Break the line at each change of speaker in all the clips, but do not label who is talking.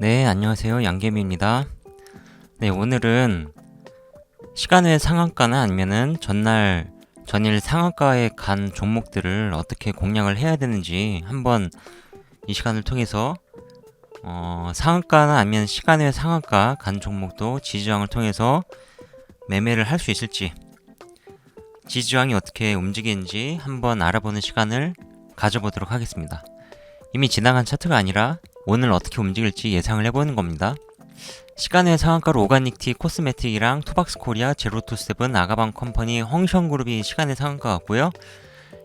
네, 안녕하세요. 양개미입니다. 네, 오늘은 시간외 상한가나 아니면은 전일 상한가에 간 종목들을 어떻게 공략을 해야 되는지 한번 이 시간을 통해서 상한가나 아니면 시간외 상한가 간 종목도 지지저항을 통해서 매매를 할 수 있을지, 지지저항이 어떻게 움직이는지 한번 알아보는 시간을 가져보도록 하겠습니다. 이미 지나간 차트가 아니라 오늘 어떻게 움직일지 예상을 해보는 겁니다. 시간외 상한가로 오가닉티, 코스메틱이랑 투박스코리아, 제로투세븐, 아가방 컴퍼니, 헝션그룹이 시간외 상한가 같고요.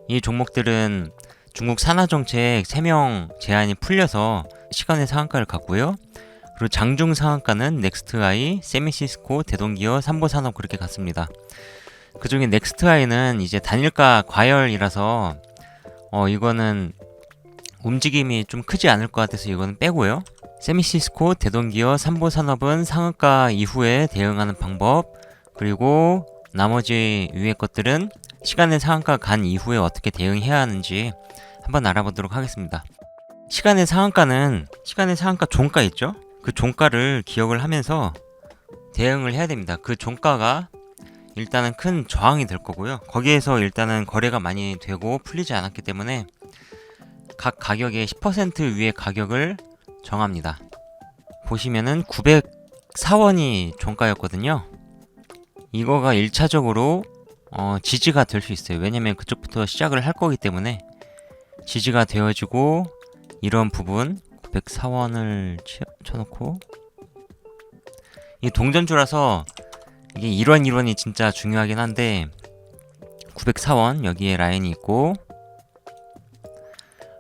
이 종목들은 중국 산하정책 3명 제한이 풀려서 시간외 상한가를 갔고요. 그리고 장중 상한가는 넥스트아이, 세미시스코, 대동기어, 삼보산업 그렇게 갔습니다. 그 중에 넥스트아이는 이제 단일가 과열이라서 이거는 움직임이 좀 크지 않을 것 같아서 이거는 빼고요. 세미시스코, 대동기어, 삼보산업은 상한가 이후에 대응하는 방법, 그리고 나머지 위의 것들은 시간의 상한가 간 이후에 어떻게 대응해야 하는지 한번 알아보도록 하겠습니다. 시간의 상한가 종가 있죠? 그 종가를 기억을 하면서 대응을 해야 됩니다. 그 종가가 일단은 큰 저항이 될 거고요. 거기에서 일단은 거래가 많이 되고 풀리지 않았기 때문에 각 가격의 10% 위의 가격을 정합니다. 보시면은 904원이 종가였거든요. 이거가 1차적으로 지지가 될 수 있어요. 왜냐면 그쪽부터 시작을 할 거기 때문에 지지가 되어지고, 이런 부분 904원을 쳐놓고, 이 동전주라서 이게 1원 진짜 중요하긴 한데 904원 여기에 라인이 있고,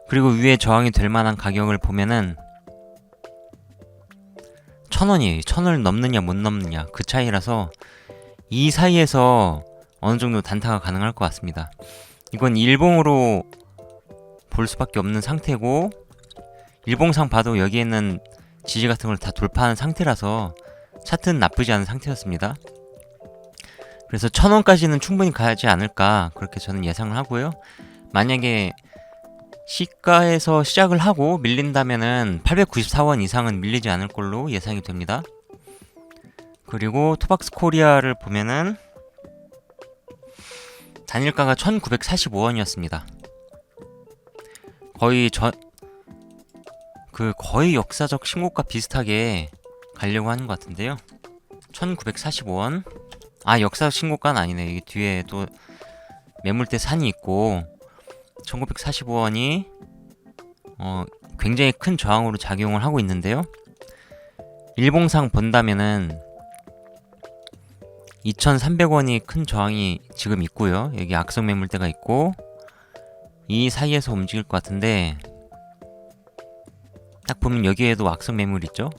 그리고 위에 저항이 될 만한 가격을 보면은 1000원이에요. 1000원을 넘느냐 못 넘느냐 그 차이라서 이 사이에서 어느 정도 단타가 가능할 것 같습니다. 이건 일봉으로 볼 수밖에 없는 상태고, 일봉상 봐도 여기에는 지지 같은 걸 다 돌파한 상태라서 차트는 나쁘지 않은 상태였습니다. 그래서 1000원까지는 충분히 가지 않을까 그렇게 저는 예상을 하고요. 만약에 시가에서 시작을 하고 밀린다면은 894원 이상은 밀리지 않을 걸로 예상이 됩니다. 그리고 토박스 코리아를 보면은 단일가가 1945원이었습니다. 거의 역사적 신고가 비슷하게 가려고 하는 것 같은데요. 1945원. 역사적 신고가는 아니네. 이게 뒤에 또 매물대 산이 있고 1945원이 굉장히 큰 저항으로 작용을 하고 있는데요. 일봉상 본다면은 2300원이 큰 저항이 지금 있고요. 여기 악성 매물대가 있고, 이 사이에서 움직일 것 같은데, 딱 보면 여기에도 악성 매물 있죠.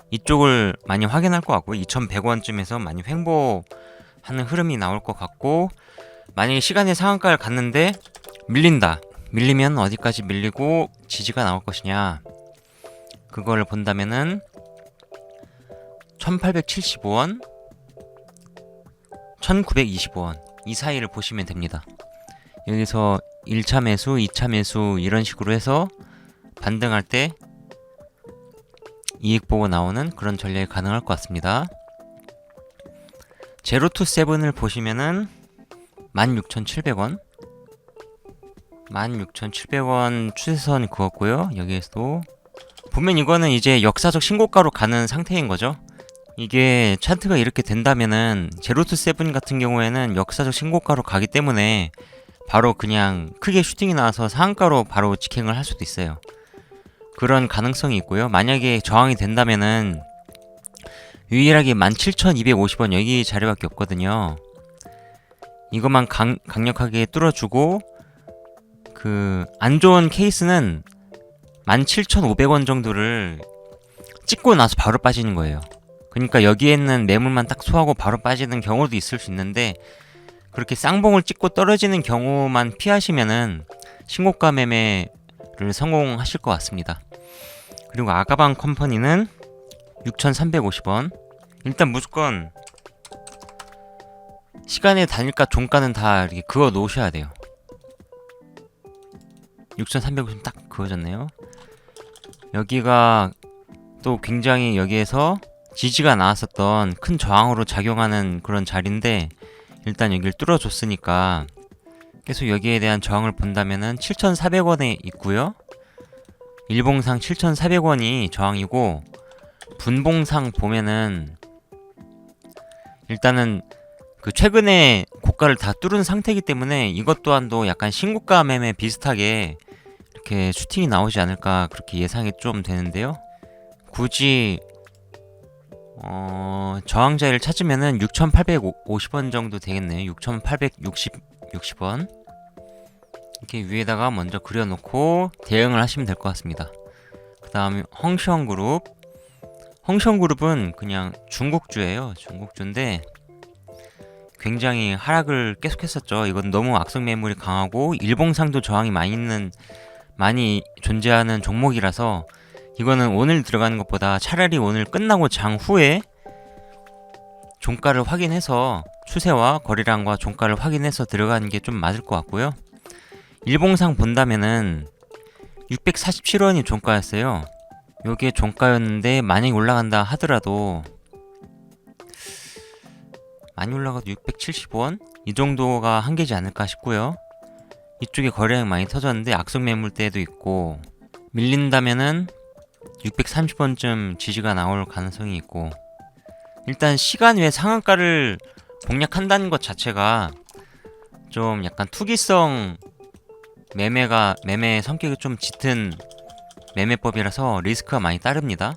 이쪽을 많이 확인할 것 같고 2100원쯤에서 많이 횡보하는 흐름이 나올 것 같고, 만약에 시간의 상한가를 갔는데 밀리면 어디까지 밀리고 지지가 나올 것이냐, 그거를 본다면은 1875원, 1925원 이 사이를 보시면 됩니다. 여기서 1차 매수, 2차 매수 이런 식으로 해서 반등할 때 이익 보고 나오는 그런 전략이 가능할 것 같습니다. 제로투세븐을 보시면은 16,700원 16,700원 추세선 그었고요. 여기에서도 보면 이거는 이제 역사적 신고가로 가는 상태인 거죠. 이게 차트가 이렇게 된다면은 제로투세븐 같은 경우에는 역사적 신고가로 가기 때문에 바로 그냥 크게 슈팅이 나와서 상한가로 바로 직행을 할 수도 있어요. 그런 가능성이 있고요. 만약에 저항이 된다면은 유일하게 17,250원 여기 자리밖에 없거든요. 이것만 강력하게 뚫어주고, 그 안 좋은 케이스는 17,500원 정도를 찍고 나서 바로 빠지는 거예요. 그러니까 여기에 있는 매물만 딱 소화하고 바로 빠지는 경우도 있을 수 있는데, 그렇게 쌍봉을 찍고 떨어지는 경우만 피하시면은 신고가 매매를 성공하실 것 같습니다. 그리고 아가방 컴퍼니는 6,350원. 일단 무조건 시간의 단일가 종가는 다 이렇게 그어 놓으셔야 돼요. 6,350딱 그어졌네요. 여기가 또 굉장히 여기에서 지지가 나왔었던 큰 저항으로 작용하는 그런 자리인데 일단 여기를 뚫어줬으니까 계속 여기에 대한 저항을 본다면은 7,400원에 있고요. 일봉상 7,400원이 저항이고 분봉상 보면은 일단은 그 최근에 고가를 다 뚫은 상태이기 때문에 이것 또한도 약간 신고가 매매 비슷하게 이렇게 슈팅이 나오지 않을까 그렇게 예상이 좀 되는데요. 굳이 저항자리를 찾으면은 6,850원 정도 되겠네요. 6,860원 이렇게 위에다가 먼저 그려놓고 대응을 하시면 될 것 같습니다. 그 다음에 헝시영그룹. 헝시영그룹은 그냥 중국주예요. 중국주인데 굉장히 하락을 계속했었죠. 이건 너무 악성 매물이 강하고 일봉상도 저항이 많이 존재하는 종목이라서 이거는 오늘 들어가는 것보다 차라리 오늘 끝나고 장 후에 종가를 확인해서 추세와 거래량과 종가를 확인해서 들어가는 게 좀 맞을 것 같고요. 일봉상 본다면은 647원이 종가였어요. 요게 종가였는데 만약에 올라간다 하더라도 많이 올라가도 670원? 이 정도가 한계지 않을까 싶고요. 이쪽에 거래량이 많이 터졌는데 악성 매물대도 있고 밀린다면은 630원쯤 지지가 나올 가능성이 있고 일단 시간 외 상한가를 공략한다는 것 자체가 좀 약간 투기성 매매 성격이 좀 짙은 매매법이라서 리스크가 많이 따릅니다.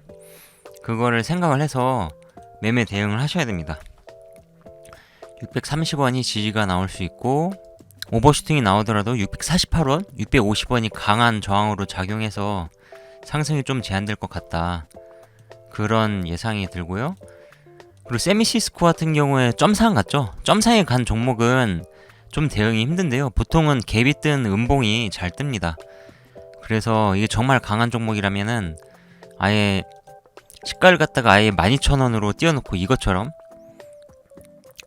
그거를 생각을 해서 매매 대응을 하셔야 됩니다. 630원이 지지가 나올 수 있고 오버슈팅이 나오더라도 648원, 650원이 강한 저항으로 작용해서 상승이 좀 제한될 것 같다. 그런 예상이 들고요. 그리고 세미시스코 같은 경우에 점상 같죠? 점상에 간 종목은 좀 대응이 힘든데요. 보통은 갭이 뜬 음봉이 잘 뜹니다. 그래서 이게 정말 강한 종목이라면은 아예 시가를 갖다가 아예 12,000원으로 띄워놓고 이것처럼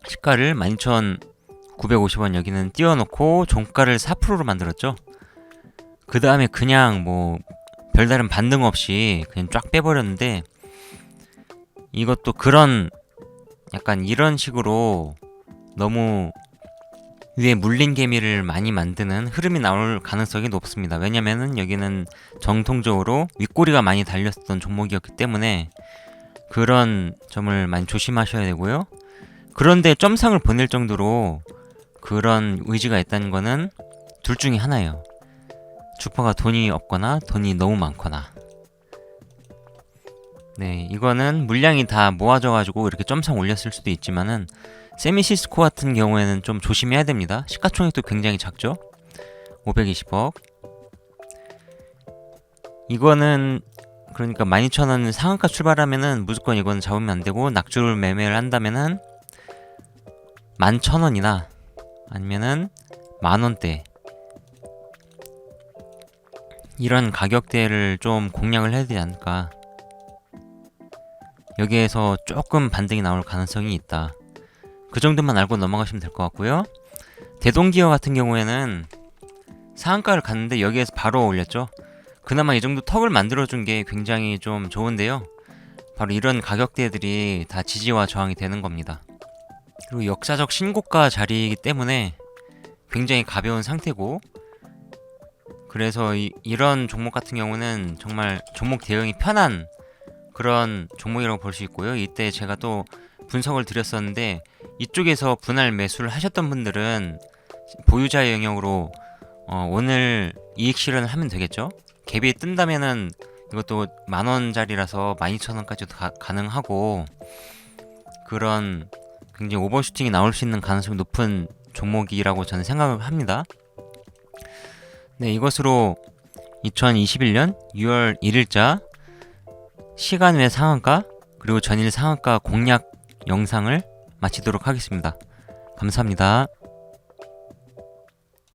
시가를 12,950원 여기는 띄워놓고 종가를 4%로 만들었죠. 그 다음에 그냥 뭐 별다른 반등 없이 그냥 쫙 빼버렸는데 이것도 그런 약간 이런 식으로 너무 위에 물린 개미를 많이 만드는 흐름이 나올 가능성이 높습니다. 왜냐면은 여기는 정통적으로 윗꼬리가 많이 달렸던 종목이었기 때문에 그런 점을 많이 조심하셔야 되고요. 그런데 점상을 보낼 정도로 그런 의지가 있다는 거는 둘 중에 하나예요. 주퍼가 돈이 없거나 돈이 너무 많거나. 네, 이거는 물량이 다 모아져가지고 이렇게 점상 올렸을 수도 있지만은 세미시스코 같은 경우에는 좀 조심해야 됩니다. 시가총액도 굉장히 작죠? 520억. 이거는 그러니까 12,000원 상한가 출발하면은 무조건 이건 잡으면 안 되고 낙줄 매매를 한다면은 11,000원이나 아니면은 만원대 이런 가격대를 좀 공략을 해야 되지 않을까. 여기에서 조금 반등이 나올 가능성이 있다. 그 정도만 알고 넘어가시면 될 것 같고요. 대동기어 같은 경우에는 상한가를 갔는데 여기에서 바로 올렸죠. 그나마 이 정도 턱을 만들어준 게 굉장히 좀 좋은데요. 바로 이런 가격대들이 다 지지와 저항이 되는 겁니다. 그리고 역사적 신고가 자리이기 때문에 굉장히 가벼운 상태고 그래서 이런 종목 같은 경우는 정말 종목 대응이 편한 그런 종목이라고 볼 수 있고요. 이때 제가 또 분석을 드렸었는데 이쪽에서 분할 매수를 하셨던 분들은 보유자의 영역으로 오늘 이익 실현을 하면 되겠죠. 갭이 뜬다면은 이것도 만원짜리라서 12,000원까지도 가능하고 그런 굉장히 오버슈팅이 나올 수 있는 가능성이 높은 종목이라고 저는 생각을 합니다. 네, 이것으로 2021년 6월 1일자 시간 외 상한가 그리고 전일 상한가 공략 영상을 마치도록 하겠습니다. 감사합니다.